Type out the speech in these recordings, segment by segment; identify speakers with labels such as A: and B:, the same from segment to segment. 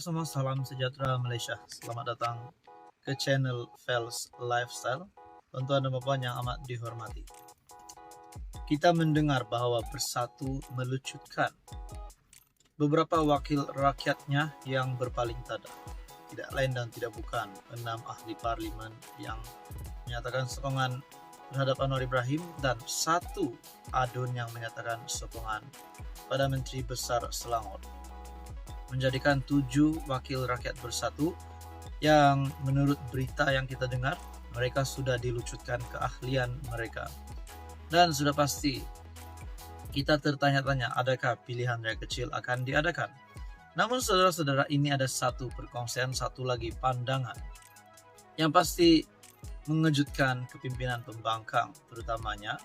A: semua, salam sejahtera Malaysia. Selamat datang ke channel Fels Lifestyle. Tuan-tuan dan puan yang amat dihormati. Kita mendengar bahwa Bersatu melucutkan beberapa wakil rakyatnya yang berpaling tada. Tidak lain dan tidak bukan 6 ahli parlimen yang menyatakan sokongan terhadap Anwar Ibrahim dan 1 adun yang menyatakan sokongan pada Menteri Besar Selangor. Menjadikan 7 wakil rakyat bersatu yang menurut berita yang kita dengar, mereka sudah dilucutkan keahlian mereka. Dan sudah pasti kita tertanya-tanya, adakah pilihan rakyat kecil akan diadakan? Namun saudara-saudara, ini ada satu perkongsian, satu lagi pandangan yang pasti mengejutkan kepimpinan pembangkang, terutamanya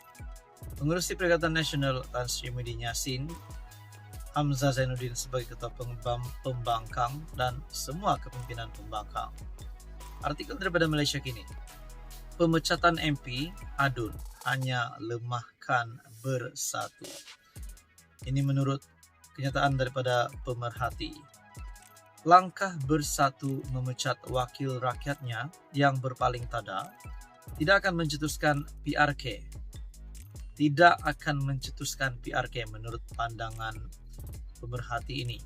A: Pengerusi Perikatan Nasional Tan Sri Muhyiddin Yassin, Hamzah Zainuddin sebagai ketua pembangkang dan semua kepimpinan pembangkang. Artikel daripada Malaysia Kini, pemecatan MP adun hanya lemahkan bersatu. Ini menurut kenyataan daripada pemerhati. Langkah Bersatu memecat wakil rakyatnya yang berpaling tada tidak akan mencetuskan PRK. Tidak akan mencetuskan PRK menurut pandangan pemerhati ini.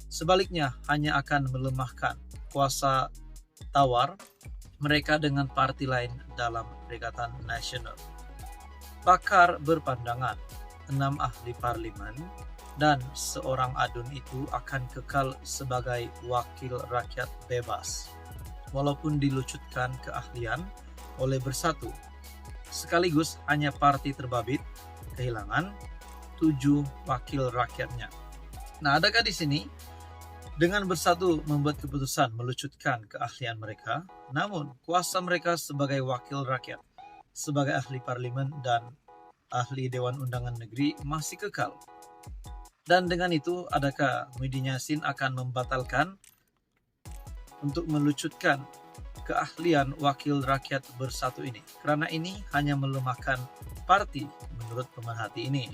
A: Sebaliknya, hanya akan melemahkan kuasa tawar mereka dengan parti lain dalam Perikatan Nasional. Pakar berpandangan 6 ahli parlimen dan seorang adun itu akan kekal sebagai wakil rakyat bebas, walaupun dilucutkan keahlian oleh Bersatu. Sekaligus hanya parti terbabit kehilangan 7 wakil rakyatnya. Nah, adakah di sini dengan Bersatu membuat keputusan melucutkan keahlian mereka, namun kuasa mereka sebagai wakil rakyat, sebagai ahli parlimen dan ahli Dewan Undangan Negeri masih kekal? Dan dengan itu, adakah Muhyiddin Yassin akan membatalkan untuk melucutkan keahlian wakil rakyat Bersatu ini? Karena ini hanya melemahkan parti menurut pemerhati ini.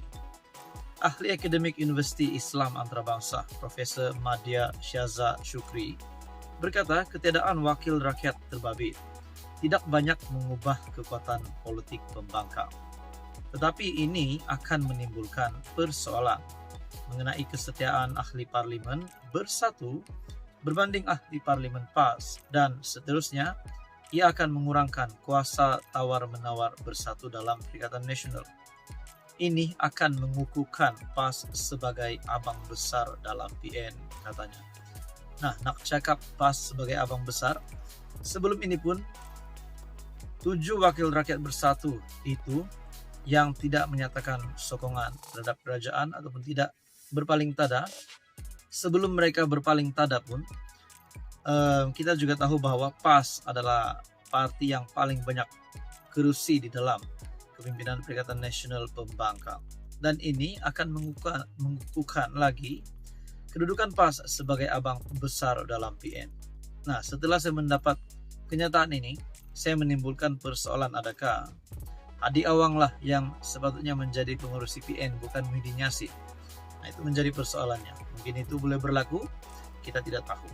A: Ahli Akademik Universiti Islam Antarabangsa, Profesor Madya Syaza Syukri, berkata ketiadaan wakil rakyat terbabit tidak banyak mengubah kekuatan politik pembangkang. Tetapi ini akan menimbulkan persoalan mengenai kesetiaan ahli parlimen Bersatu berbanding ahli parlimen PAS, dan seterusnya ia akan mengurangkan kuasa tawar-menawar Bersatu dalam Perikatan Nasional. Ini akan mengukuhkan PAS sebagai abang besar dalam PN, katanya. Nah, nak cakap PAS sebagai abang besar, sebelum ini pun 7 wakil rakyat Bersatu itu yang tidak menyatakan sokongan terhadap kerajaan ataupun tidak berpaling tada, sebelum mereka berpaling tada pun, kita juga tahu bahwa PAS adalah parti yang paling banyak kerusi di dalam kepimpinan Perikatan Nasional Pembangkang. Dan ini akan mengukuhkan lagi kedudukan PAS sebagai abang besar dalam PN. Nah, setelah saya mendapat kenyataan ini, saya menimbulkan persoalan, adakah Hadi Awang lah yang sepatutnya menjadi pengurusi PN, bukan Muhyiddin Yassin? Nah, itu menjadi persoalannya. Mungkin itu boleh berlaku, kita tidak tahu.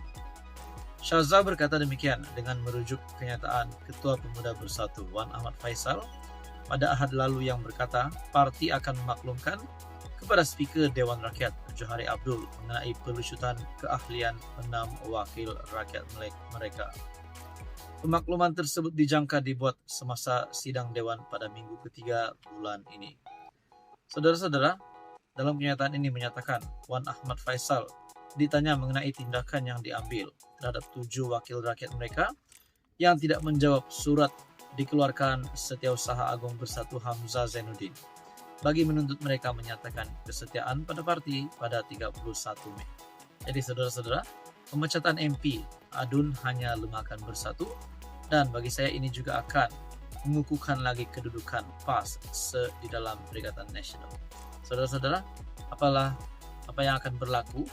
A: Syaza berkata demikian dengan merujuk kenyataan Ketua Pemuda Bersatu Wan Ahmad Faisal pada Ahad lalu yang berkata parti akan memaklumkan kepada Speaker Dewan Rakyat Johari Abdul mengenai pelucutan keahlian 6 wakil rakyat mereka. Pemakluman tersebut dijangka dibuat semasa sidang Dewan pada minggu ketiga bulan ini. Saudara-saudara, dalam kenyataan ini menyatakan Wan Ahmad Faisal ditanya mengenai tindakan yang diambil terhadap 7 wakil rakyat mereka yang tidak menjawab surat dikeluarkan Setiausaha Agung Bersatu Hamzah Zainuddin bagi menuntut mereka menyatakan kesetiaan pada parti pada 31 Mei. Jadi saudara-saudara, pemecatan MP adun hanya lemahkan Bersatu, dan bagi saya ini juga akan mengukuhkan lagi kedudukan PAS di dalam Perikatan Nasional. Saudara-saudara, apa yang akan berlaku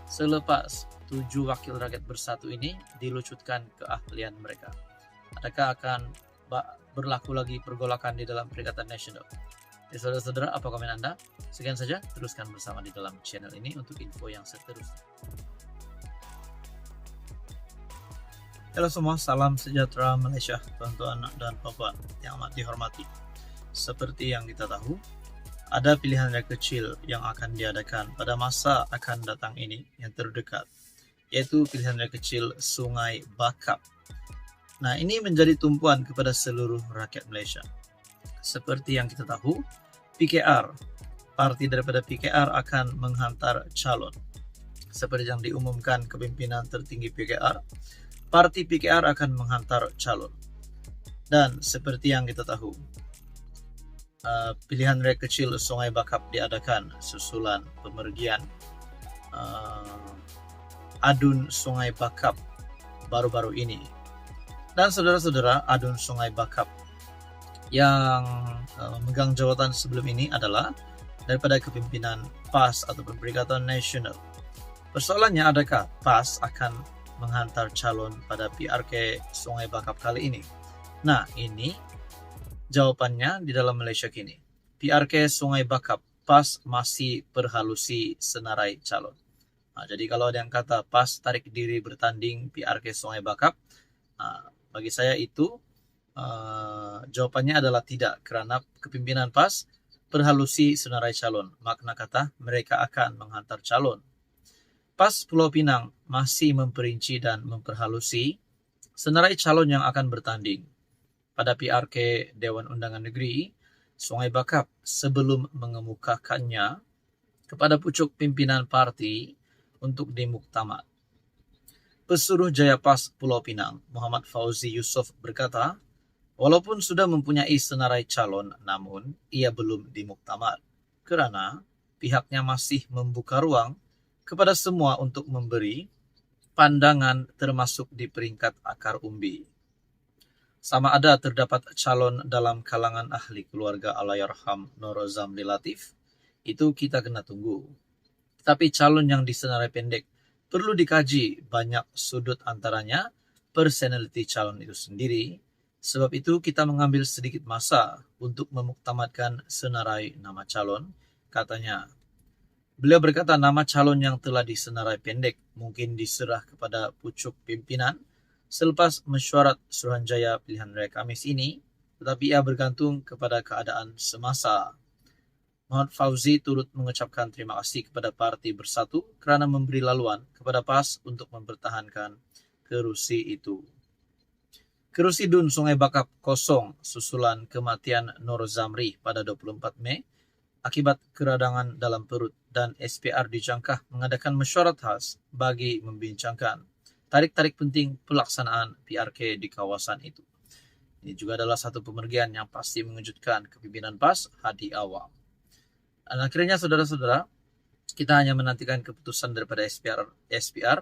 A: selepas 7 wakil rakyat Bersatu ini dilucutkan keahlian mereka? Adakah akan berlaku lagi pergolakan di dalam Perikatan Nasional? Ya, saudara-saudara, apa komen Anda? Sekian saja, teruskan bersama di dalam channel ini untuk info yang seterusnya. Halo semua, salam sejahtera Malaysia, tuan-tuan dan puan-puan yang amat dihormati. Seperti yang kita tahu, ada pilihan raya kecil yang akan diadakan pada masa akan datang ini yang terdekat, yaitu pilihan raya kecil Sungai Bakap. Nah, ini menjadi tumpuan kepada seluruh rakyat Malaysia. Seperti yang kita tahu, PKR, parti daripada PKR akan menghantar calon. Seperti yang diumumkan kepimpinan tertinggi PKR, parti PKR akan menghantar calon. Dan seperti yang kita tahu, pilihan raya kecil Sungai Bakap diadakan susulan pemergian Adun Sungai Bakap baru-baru ini. Dan saudara-saudara, Adun Sungai Bakap yang memegang jawatan sebelum ini adalah daripada kepimpinan PAS atau Perikatan Nasional. Persoalannya, adakah PAS akan menghantar calon pada PRK Sungai Bakap kali ini? Nah, ini jawapannya di dalam Malaysia kini. PRK Sungai Bakap, PAS masih perhalusi senarai calon. Nah, jadi kalau ada yang kata PAS tarik diri bertanding PRK Sungai Bakap, bagi saya itu jawapannya adalah tidak, karena kepimpinan PAS perhalusi senarai calon. Makna kata mereka akan menghantar calon. PAS Pulau Pinang masih memperinci dan memperhalusi senarai calon yang akan bertanding pada PRK Dewan Undangan Negeri Sungai Bakap sebelum mengemukakannya kepada pucuk pimpinan parti untuk dimuktamad. Pesuruh Jaya PAS Pulau Pinang, Muhammad Fauzi Yusof berkata, walaupun sudah mempunyai senarai calon, namun ia belum dimuktamad kerana pihaknya masih membuka ruang kepada semua untuk memberi pandangan termasuk di peringkat akar umbi. Sama ada terdapat calon dalam kalangan ahli keluarga Allahyarham Nur Zamri Latif, itu kita kena tunggu. Tapi calon yang disenarai pendek perlu dikaji banyak sudut, antaranya personality calon itu sendiri. Sebab itu kita mengambil sedikit masa untuk memuktamadkan senarai nama calon, katanya. Beliau berkata nama calon yang telah disenarai pendek mungkin diserah kepada pucuk pimpinan selepas mesyuarat Suruhanjaya pilihan raya Khamis ini, tetapi ia bergantung kepada keadaan semasa. Muhammad Fauzi turut mengucapkan terima kasih kepada Parti Bersatu kerana memberi laluan kepada PAS untuk mempertahankan kerusi itu. Kerusi DUN Sungai Bakap kosong susulan kematian Nur Zamri pada 24 Mei akibat keradangan dalam perut, dan SPR dijangka mengadakan mesyuarat khas bagi membincangkan tarik-tarik penting pelaksanaan PRK di kawasan itu. Ini juga adalah satu pemergian yang pasti mengejutkan kepimpinan PAS Hadi Awam. Dan akhirnya saudara-saudara, kita hanya menantikan keputusan daripada SPR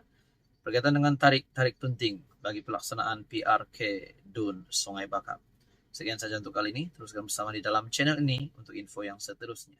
A: berkaitan dengan tarik-tarik penting bagi pelaksanaan PRK DUN Sungai Bakap. Sekian saja untuk kali ini. Teruskan bersama di dalam channel ini untuk info yang seterusnya.